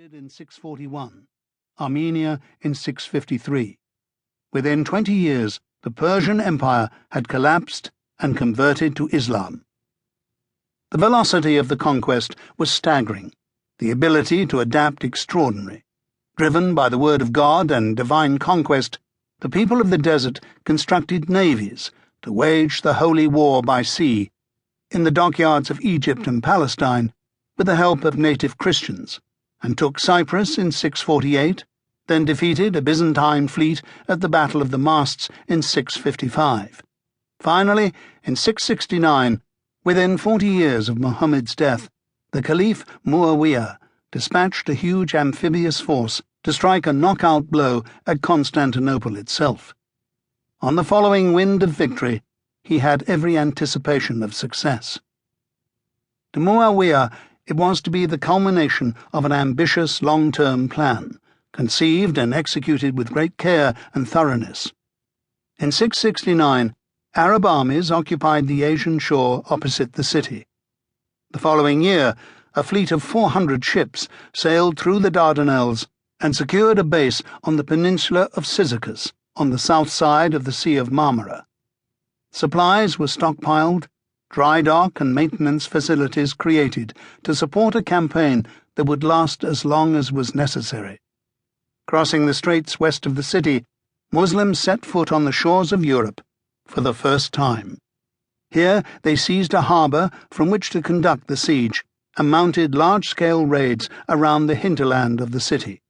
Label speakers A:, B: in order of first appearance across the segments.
A: invaded in 641, Armenia in 653. Within 20 years, the Persian Empire had collapsed and converted to Islam. The velocity of the conquest was staggering, the ability to adapt extraordinary. Driven by the word of God and divine conquest, the people of the desert constructed navies to wage the holy war by sea, in the dockyards of Egypt and Palestine, with the help of native Christians, and took Cyprus in 648, then defeated a Byzantine fleet at the Battle of the Masts in 655. Finally, in 669, within 40 years of Muhammad's death, the Caliph Muawiyah dispatched a huge amphibious force to strike a knockout blow at Constantinople itself. On the following wind of victory, he had every anticipation of success. To Muawiyah, it was to be the culmination of an ambitious long-term plan, conceived and executed with great care and thoroughness. In 669, Arab armies occupied the Asian shore opposite the city. The following year, a fleet of 400 ships sailed through the Dardanelles and secured a base on the peninsula of Cyzicus, on the south side of the Sea of Marmara. Supplies were stockpiled, dry dock and maintenance facilities created to support a campaign that would last as long as was necessary. Crossing the straits west of the city, Muslims set foot on the shores of Europe for the first time. Here they seized a harbour from which to conduct the siege and mounted large-scale raids around the hinterland of the city.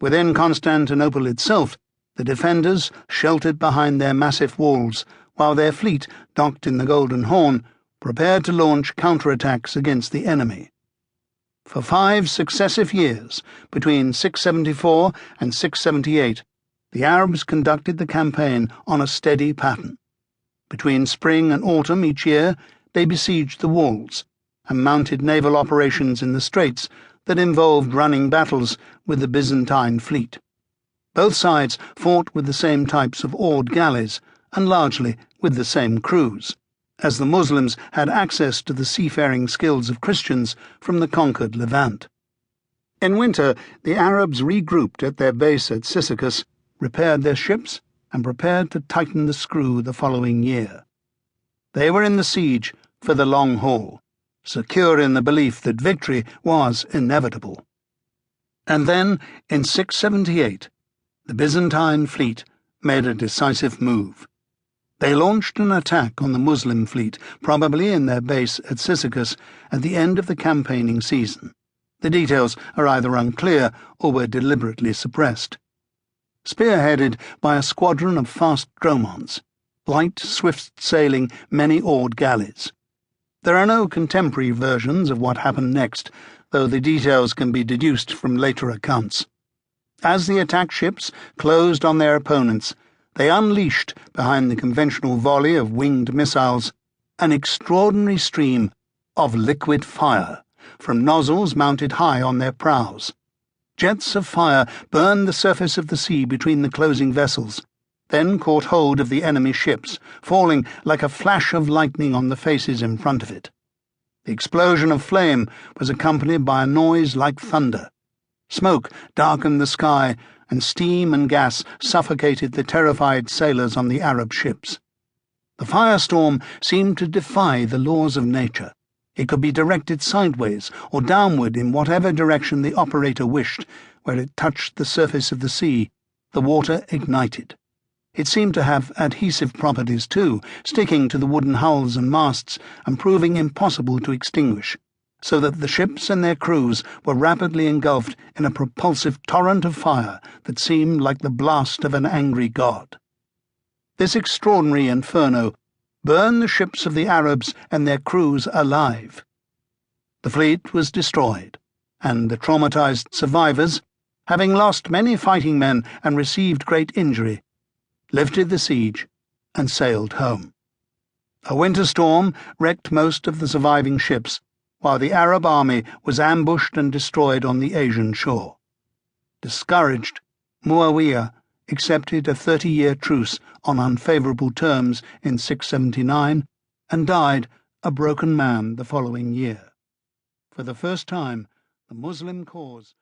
A: Within Constantinople itself, the defenders sheltered behind their massive walls, while their fleet, docked in the Golden Horn, prepared to launch counterattacks against the enemy. For 5 successive years, between 674 and 678, the Arabs conducted the campaign on a steady pattern. Between spring and autumn each year, they besieged the walls and mounted naval operations in the straits that involved running battles with the Byzantine fleet. Both sides fought with the same types of oared galleys, and largely with the same crews, as the Muslims had access to the seafaring skills of Christians from the conquered Levant. In winter, the Arabs regrouped at their base at Cyzicus, repaired their ships, and prepared to tighten the screw the following year. They were in the siege for the long haul, secure in the belief that victory was inevitable. And then, in 678, the Byzantine fleet made a decisive move. They launched an attack on the Muslim fleet, probably in their base at Cyzicus, at the end of the campaigning season. The details are either unclear or were deliberately suppressed. Spearheaded by a squadron of fast dromons, light, swift-sailing, many-oared galleys. There are no contemporary versions of what happened next, though the details can be deduced from later accounts. As the attack ships closed on their opponents, they unleashed, behind the conventional volley of winged missiles, an extraordinary stream of liquid fire from nozzles mounted high on their prows. Jets of fire burned the surface of the sea between the closing vessels, then caught hold of the enemy ships, falling like a flash of lightning on the faces in front of it. The explosion of flame was accompanied by a noise like thunder. Smoke darkened the sky, and steam and gas suffocated the terrified sailors on the Arab ships. The firestorm seemed to defy the laws of nature. It could be directed sideways or downward in whatever direction the operator wished. Where it touched the surface of the sea, the water ignited. It seemed to have adhesive properties too, sticking to the wooden hulls and masts and proving impossible to extinguish, so that the ships and their crews were rapidly engulfed in a propulsive torrent of fire that seemed like the blast of an angry god. This extraordinary inferno burned the ships of the Arabs and their crews alive. The fleet was destroyed, and the traumatized survivors, having lost many fighting men and received great injury, lifted the siege and sailed home. A winter storm wrecked most of the surviving ships, while the Arab army was ambushed and destroyed on the Asian shore. Discouraged, Muawiyah accepted a 30-year truce on unfavourable terms in 679 and died a broken man the following year. For the first time, the Muslim cause